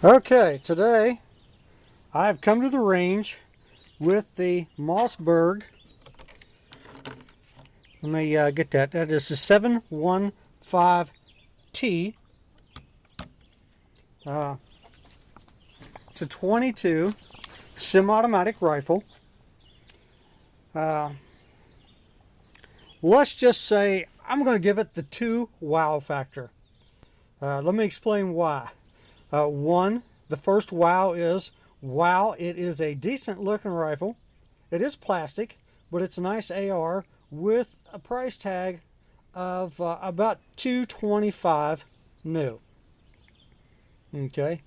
Okay, today I've come to the range with the MOSSBERG. Let me get that. That is the 715T. It's a 22 semi-automatic rifle. Let's just say I'm going to give it the 2 wow factor. Let me explain why. One, the first wow is, wow, it is a decent looking rifle. It is plastic, but it's a nice AR with a price tag of about $225 new. Okay.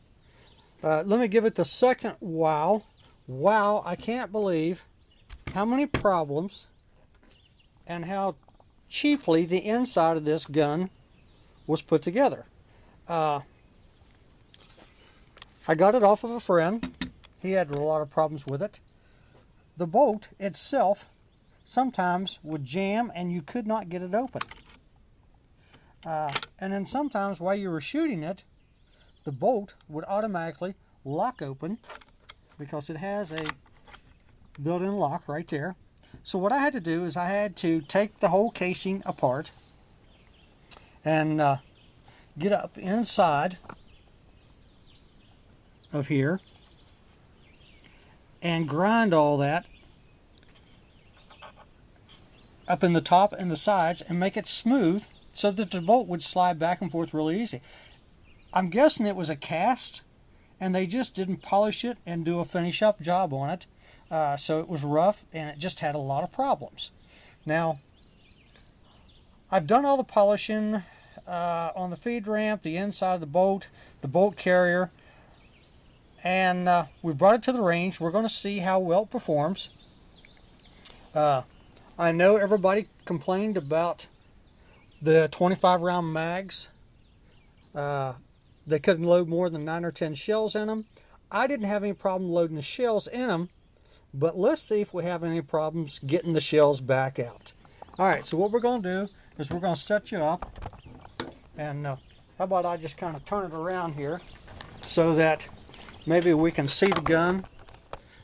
Let me give it the second wow. Wow, I can't believe how many problems and how cheaply the inside of this gun was put together. I got it off of a friend. He had a lot of problems with it. The bolt itself sometimes would jam and you could not get it open. And then sometimes while you were shooting it, the bolt would automatically lock open because it has a built-in lock right there. So what I had to do is I had to take the whole casing apart and get up inside of here and grind all that up in the top and the sides and make it smooth so that the bolt would slide back and forth really easy. I'm guessing it was a cast and they just didn't polish it and do a finish up job on it, so it was rough and it just had a lot of problems. Now I've done all the polishing on the feed ramp, the inside of the bolt carrier, and we brought it to the range. We're going to see how well it performs. I know everybody complained about the 25 round mags. They couldn't load more than 9 or 10 shells in them. I didn't have any problem loading the shells in them, but let's see if we have any problems getting the shells back out. Alright, so what we're going to do is we're going to set you up, and how about I just kind of turn it around here so that maybe we can see the gun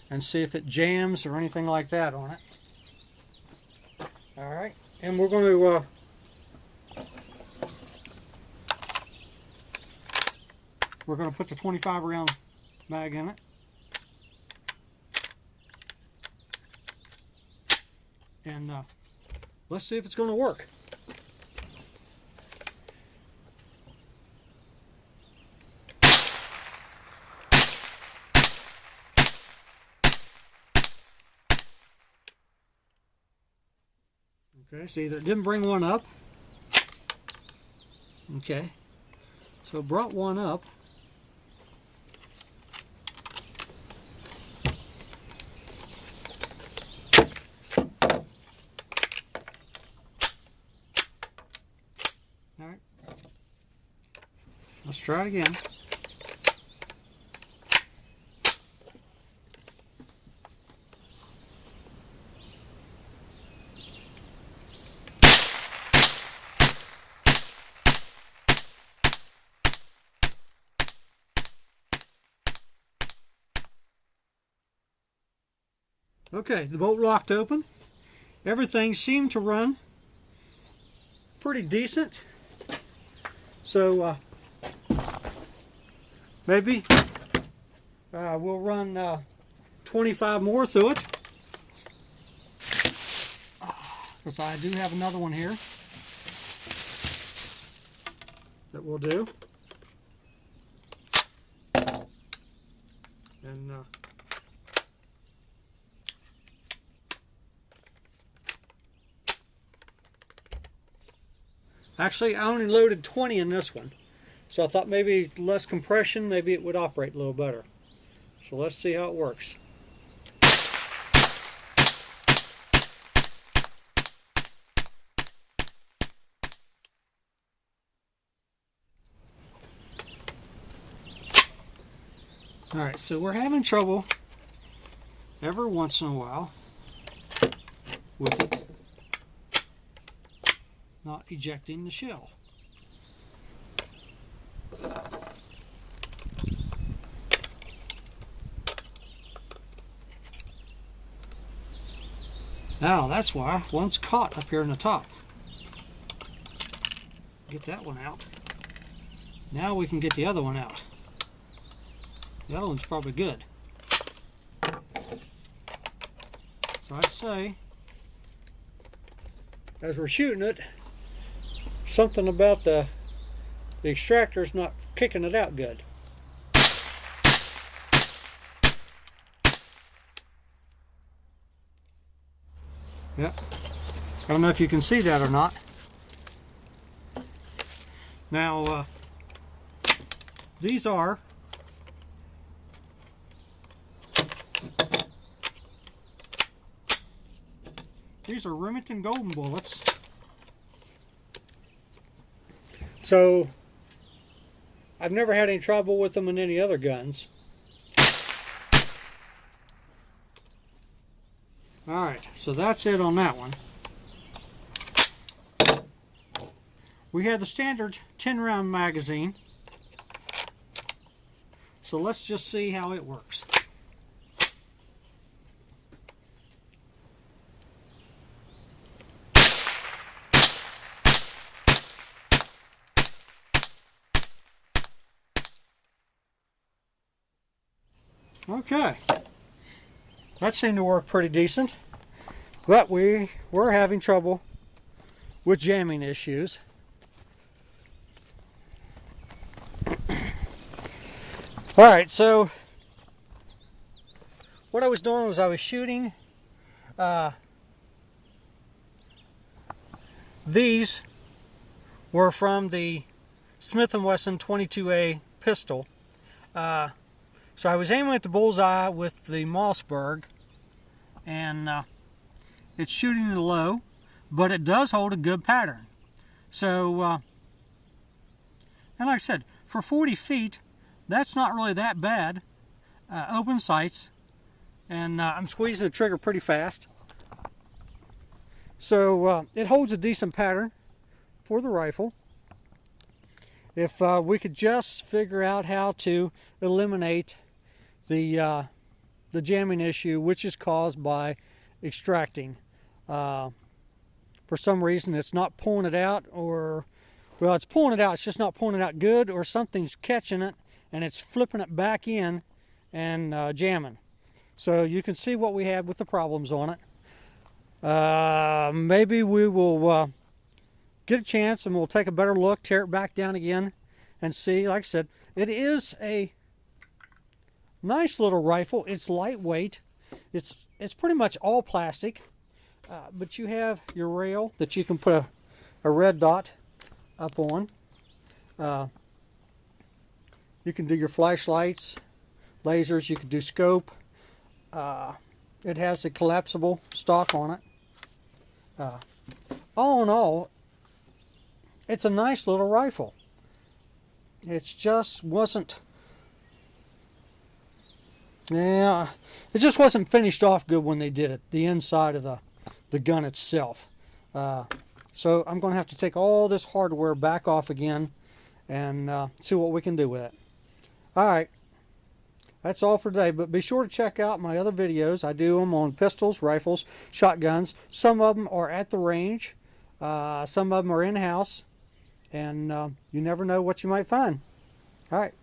and see if it jams or anything like that on it. Alright, and we're going to put the 25 round mag in it. And let's see if it's going to work. Okay, see, that didn't bring one up. Okay, so it brought one up. All right, let's try it again. Okay, the bolt locked open. Everything seemed to run pretty decent. So maybe we'll run 25 more through it. Because I do have another one here that we'll do. And actually, I only loaded 20 in this one, so I thought maybe less compression, maybe it would operate a little better. So let's see how it works. Alright, so we're having trouble every once in a while with it not ejecting the shell. Oh, that's why one's caught up here in the top. Get that one out. Now we can get the other one out. The other one's probably good. So I'd say, as we're shooting it, something about the extractor's not kicking it out good. Yep. I don't know if you can see that or not. Now, these are Remington Golden bullets. So, I've never had any trouble with them in any other guns. Alright, so that's it on that one. We have the standard 10-round magazine. So let's just see how it works. Okay, that seemed to work pretty decent, but we're having trouble with jamming issues. Alright, so what I was doing was I was shooting these were from the Smith & Wesson 22A pistol. So I was aiming at the bullseye with the MOSSBERG, and it's shooting it low, but it does hold a good pattern. So, and like I said, for 40 feet, that's not really that bad. Open sights, and I'm squeezing the trigger pretty fast. So it holds a decent pattern for the rifle. If we could just figure out how to eliminate the jamming issue, which is caused by extracting. For some reason it's not pulling it out, or, well, it's pulling it out, it's just not pulling it out good, or something's catching it and it's flipping it back in and jamming. So you can see what we had with the problems on it. Maybe we will get a chance and we'll take a better look, tear it back down again and see. Like I said, it is a nice little rifle. It's lightweight. It's pretty much all plastic, but you have your rail that you can put a red dot up on. You can do your flashlights, lasers. You can do scope. It has a collapsible stock on it. All in all, it's a nice little rifle. It just wasn't. Yeah, it just wasn't finished off good when they did it, the inside of the gun itself. So I'm going to have to take all this hardware back off again and see what we can do with it. Alright, that's all for today, but be sure to check out my other videos. I do them on pistols, rifles, shotguns. Some of them are at the range, some of them are in-house, and you never know what you might find. Alright.